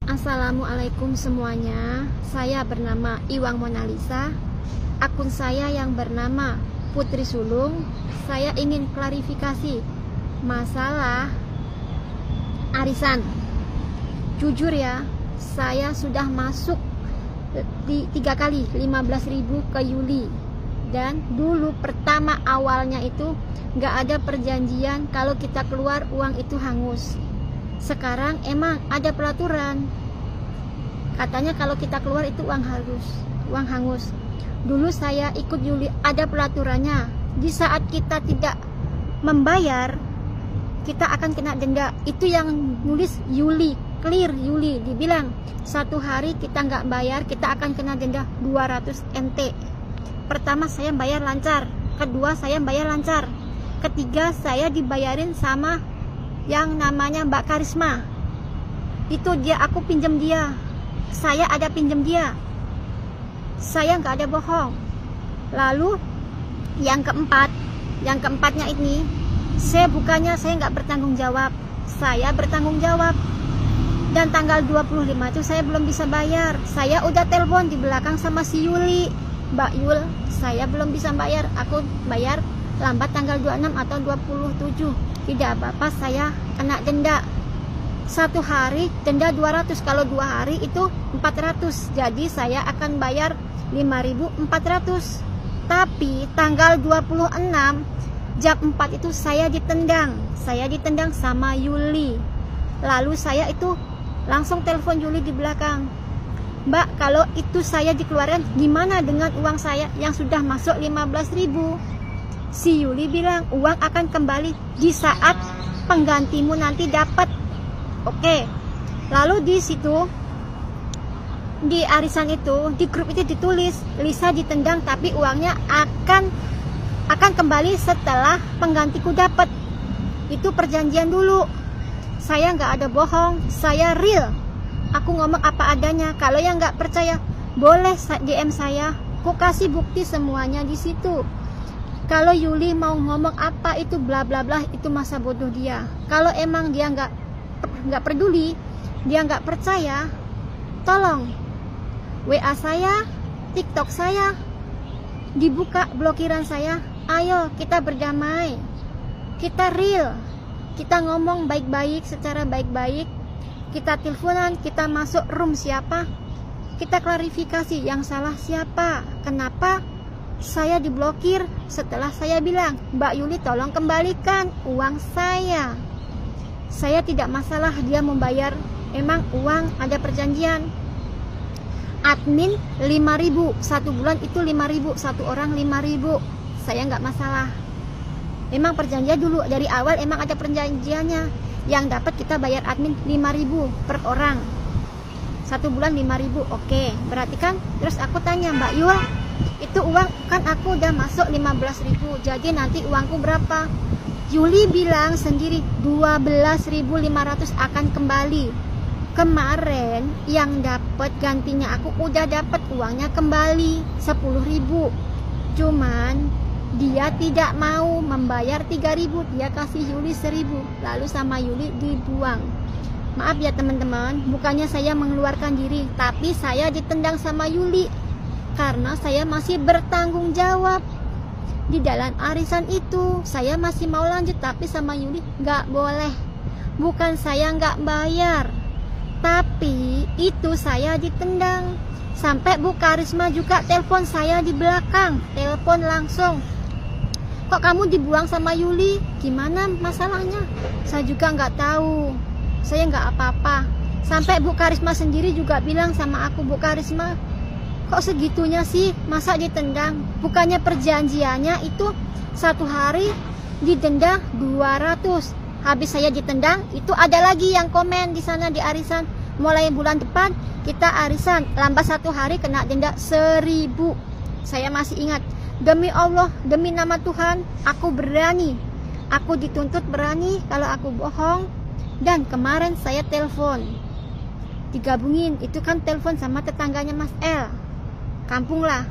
Assalamualaikum semuanya. Saya bernama Iwang Monalisa. Akun saya yang bernama Putri Sulung. Saya ingin klarifikasi masalah arisan. Jujur ya, saya sudah masuk 3 kali 15.000 ke Yuli. Dan dulu pertama awalnya itu nggak ada perjanjian kalau kita keluar uang itu hangus. Sekarang emang ada peraturan, katanya kalau kita keluar itu uang hangus. Dulu saya ikut Yuli, ada peraturannya. Di saat kita tidak membayar, kita akan kena denda. Itu yang nulis Yuli, clear Yuli, dibilang 1 hari kita nggak bayar, kita akan kena denda 200 NT. Pertama saya bayar lancar, kedua saya bayar lancar, ketiga saya dibayarin sama yang namanya Mbak Karisma. Itu dia, aku pinjam dia, saya ada pinjam dia, saya nggak ada bohong. Lalu yang keempatnya ini, saya nggak bertanggung jawab, saya bertanggung jawab. Dan tanggal 25 itu saya belum bisa bayar. Saya udah telepon di belakang sama si Yuli, Mbak Yul, saya belum bisa bayar, aku bayar lambat tanggal 26 atau 27. Tidak apa-apa, saya kena denda 1 hari denda 200, kalau 2 hari itu 400. Jadi saya akan bayar 5.400. Tapi tanggal 26 jam 4 itu saya ditendang sama Yuli. Lalu saya itu langsung telepon Yuli di belakang, Mbak, kalau itu saya dikeluarkan gimana dengan uang saya yang sudah masuk 15.000? Si Yuli bilang uang akan kembali di saat penggantimu nanti dapat. Oke. Lalu di situ, di arisan itu, di grup itu ditulis Lisa ditendang tapi uangnya akan kembali setelah penggantiku dapat. Itu perjanjian dulu. Saya nggak ada bohong, saya real. Aku ngomong apa adanya. Kalau yang nggak percaya boleh DM saya, aku kasih bukti semuanya di situ. Kalau Yuli mau ngomong apa itu bla bla bla, itu masa bodoh dia. Kalau emang dia nggak peduli, dia nggak percaya, tolong WA saya, TikTok saya dibuka, blokiran saya. Ayo kita berdamai, kita real, kita ngomong baik-baik, secara baik-baik, kita teleponan, kita masuk room siapa, kita klarifikasi yang salah siapa, kenapa saya diblokir. Setelah saya bilang, Mbak Yuli tolong kembalikan uang saya. Saya tidak masalah dia membayar, emang uang ada perjanjian. Admin 5.000, 1 bulan itu 5.000, 1 orang 5.000. Saya nggak masalah. Emang perjanjian dulu dari awal emang ada perjanjiannya. Yang dapat kita bayar admin 5.000 per orang. 1 bulan 5.000, oke. Berarti kan, terus aku tanya Mbak Yul, itu uang kan aku udah masuk 15.000, jadi nanti uangku berapa? Yuli bilang sendiri 12.500 akan kembali. Kemarin yang dapat gantinya aku udah dapat uangnya kembali 10.000. Cuman dia tidak mau membayar 3.000, dia kasih Yuli 1.000, lalu sama Yuli dibuang. Maaf ya teman-teman, bukannya saya mengeluarkan diri, tapi saya ditendang sama Yuli karena saya masih bertanggung jawab di dalam arisan itu. Saya masih mau lanjut, tapi sama Yuli nggak boleh. Bukan saya nggak bayar, tapi itu saya ditendang. Sampai Bu Karisma juga telepon saya di belakang, telepon langsung, kok kamu dibuang sama Yuli, gimana masalahnya? Saya juga nggak tahu, saya nggak apa-apa. Sampai Bu Karisma sendiri juga bilang sama aku, Bu Karisma, kok segitunya sih, masa ditendang? Bukannya perjanjiannya itu 1 hari didenda 200. Habis saya ditendang, itu ada lagi yang komen di sana di arisan, mulai bulan depan kita arisan lambat 1 hari kena denda 1.000. Saya masih ingat, demi Allah, demi nama Tuhan, aku berani, aku dituntut berani kalau aku bohong. Dan kemarin saya telepon, digabungin, itu kan telepon sama tetangganya Mas L, kampung lah,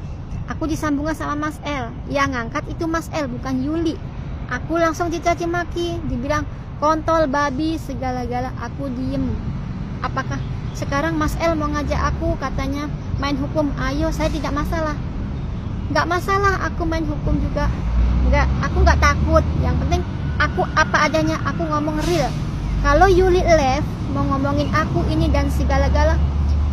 aku disambungkan sama Mas L. Yang ngangkat itu Mas L, bukan Yuli. Aku langsung dicaci maki, dibilang kontol, babi, segala-gala. Aku diem. Apakah Sekarang Mas El mau ngajak aku, katanya main hukum. Ayo, saya tidak masalah. Nggak masalah aku main hukum juga. Aku nggak takut. Yang penting aku apa adanya, aku ngomong real. Kalau Yuli Live mau ngomongin aku ini dan segala-gala,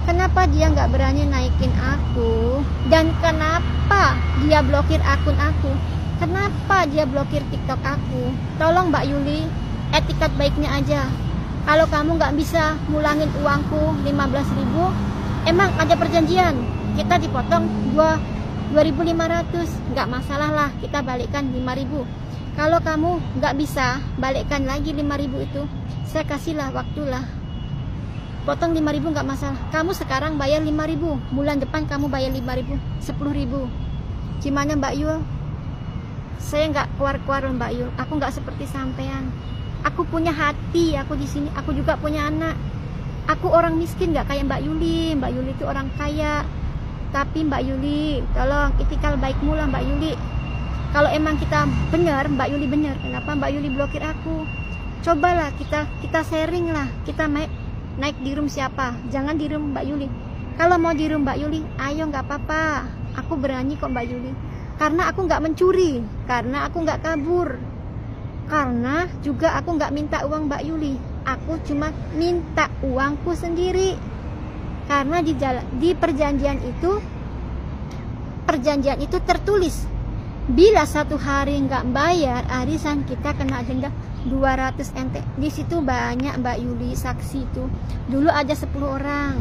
kenapa dia nggak berani naikin aku? Dan kenapa dia blokir akun aku? Kenapa dia blokir TikTok aku? Tolong Mbak Yuli, etikat baiknya aja. Kalau kamu nggak bisa mulangin uangku 15.000, emang ada perjanjian, kita dipotong 2.500, nggak masalah lah, kita balikkan 5.000. Kalau kamu nggak bisa balikkan lagi 5.000 itu, saya kasihlah waktulah, potong 5.000 nggak masalah. Kamu sekarang bayar 5.000, bulan depan kamu bayar 5.000, 10.000. Gimana Mbak Yul? Saya nggak keluar-keluar Mbak Yul, aku nggak seperti sampean. Aku punya hati, aku di sini, aku juga punya anak. Aku orang miskin, nggak kayak Mbak Yuli. Mbak Yuli itu orang kaya. Tapi Mbak Yuli, tolong itikal baikmu lah Mbak Yuli. Kalau emang kita benar, Mbak Yuli benar, kenapa Mbak Yuli blokir aku? Cobalah kita sharing lah, kita naik di room siapa? Jangan di room Mbak Yuli. Kalau mau di room Mbak Yuli, ayo nggak apa-apa. Aku berani kok Mbak Yuli. Karena aku nggak mencuri, karena aku nggak kabur, karena juga aku nggak minta uang Mbak Yuli. Aku cuma minta uangku sendiri. Karena di perjanjian itu tertulis, bila 1 hari nggak bayar arisan kita kena denda 200 NT. Di situ banyak Mbak Yuli saksi itu. Dulu ada 10 orang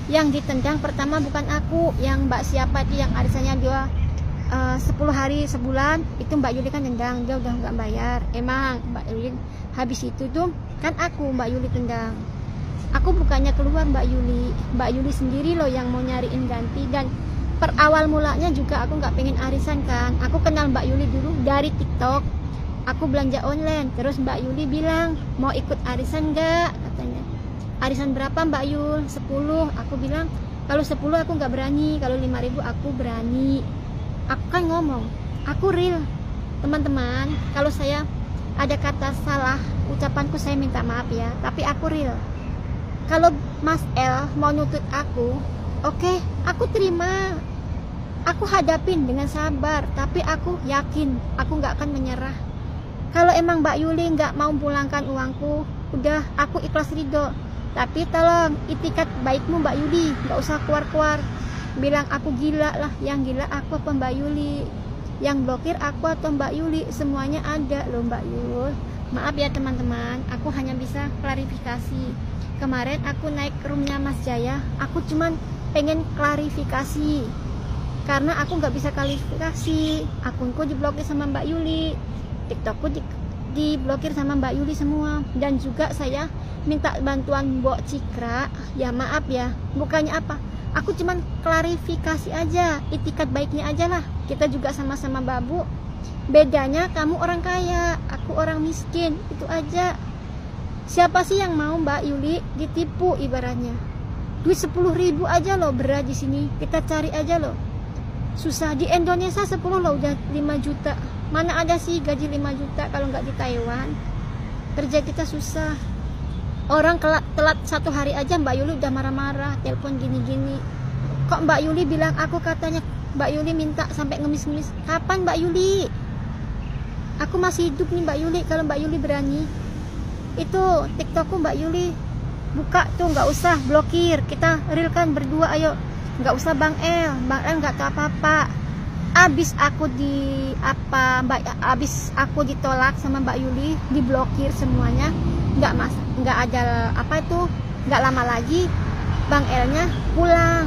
yang ditendang. Pertama bukan aku, yang Mbak siapa itu yang arisannya dia 10 hari sebulan itu Mbak Yuli kan tendang, dia udah nggak bayar. Emang Mbak Yuli habis itu tuh kan aku Mbak Yuli tendang. Aku bukannya keluar Mbak Yuli sendiri loh yang mau nyariin ganti. Dan per awal mulanya juga aku nggak pengen arisan kan. Aku kenal Mbak Yuli dulu dari TikTok. Aku belanja online, terus Mbak Yuli bilang mau ikut arisan nggak, katanya. Arisan berapa Mbak Yul? 10. Aku bilang kalau 10 aku nggak berani, kalau 5.000 aku berani. Aku kan ngomong, aku real teman-teman. Kalau saya ada kata salah ucapanku, saya minta maaf ya, tapi aku real. Kalau Mas El mau nutut aku, oke, aku terima, aku hadapin dengan sabar, tapi aku yakin aku nggak akan menyerah. Kalau emang Mbak Yuli nggak mau pulangkan uangku, udah aku ikhlas ridho. Tapi tolong itikat baikmu Mbak Yuli, nggak usah keluar-keluar bilang aku gila lah. Yang gila aku apa Mbak Yuli? Yang blokir aku atau Mbak Yuli? Semuanya ada loh Mbak Yul. Maaf ya teman-teman, aku hanya bisa klarifikasi. Kemarin aku naik ke roomnya Mas Jaya, aku cuman pengen klarifikasi karena aku nggak bisa klarifikasi. Akunku diblokir sama Mbak Yuli, TikTokku diblokir sama Mbak Yuli semua. Dan juga saya minta bantuan Mbok Cikra, ya maaf ya, bukannya apa, aku cuman klarifikasi aja, itikat baiknya aja lah. Kita juga sama-sama babu, bedanya kamu orang kaya, aku orang miskin, itu aja. Siapa sih yang mau Mbak Yuli ditipu ibaratnya? Duit 10.000 aja loh berat di sini, kita cari aja loh. Susah di Indonesia 10 loh udah 5 juta. Mana ada sih gaji 5 juta kalau nggak di Taiwan? Kerja kita susah. Orang telat 1 hari aja Mbak Yuli udah marah-marah, telepon gini-gini. Kok Mbak Yuli bilang aku, katanya Mbak Yuli minta sampai ngemis-ngemis. Kapan Mbak Yuli? Aku masih hidup nih Mbak Yuli. Kalau Mbak Yuli berani, itu TikTokku Mbak Yuli buka tuh, nggak usah blokir, kita realkan berdua, ayo. Nggak usah Bang El nggak tahu apa-apa. Abis aku ditolak sama Mbak Yuli, diblokir semuanya, nggak ada apa itu, nggak lama lagi Bang Elnya pulang.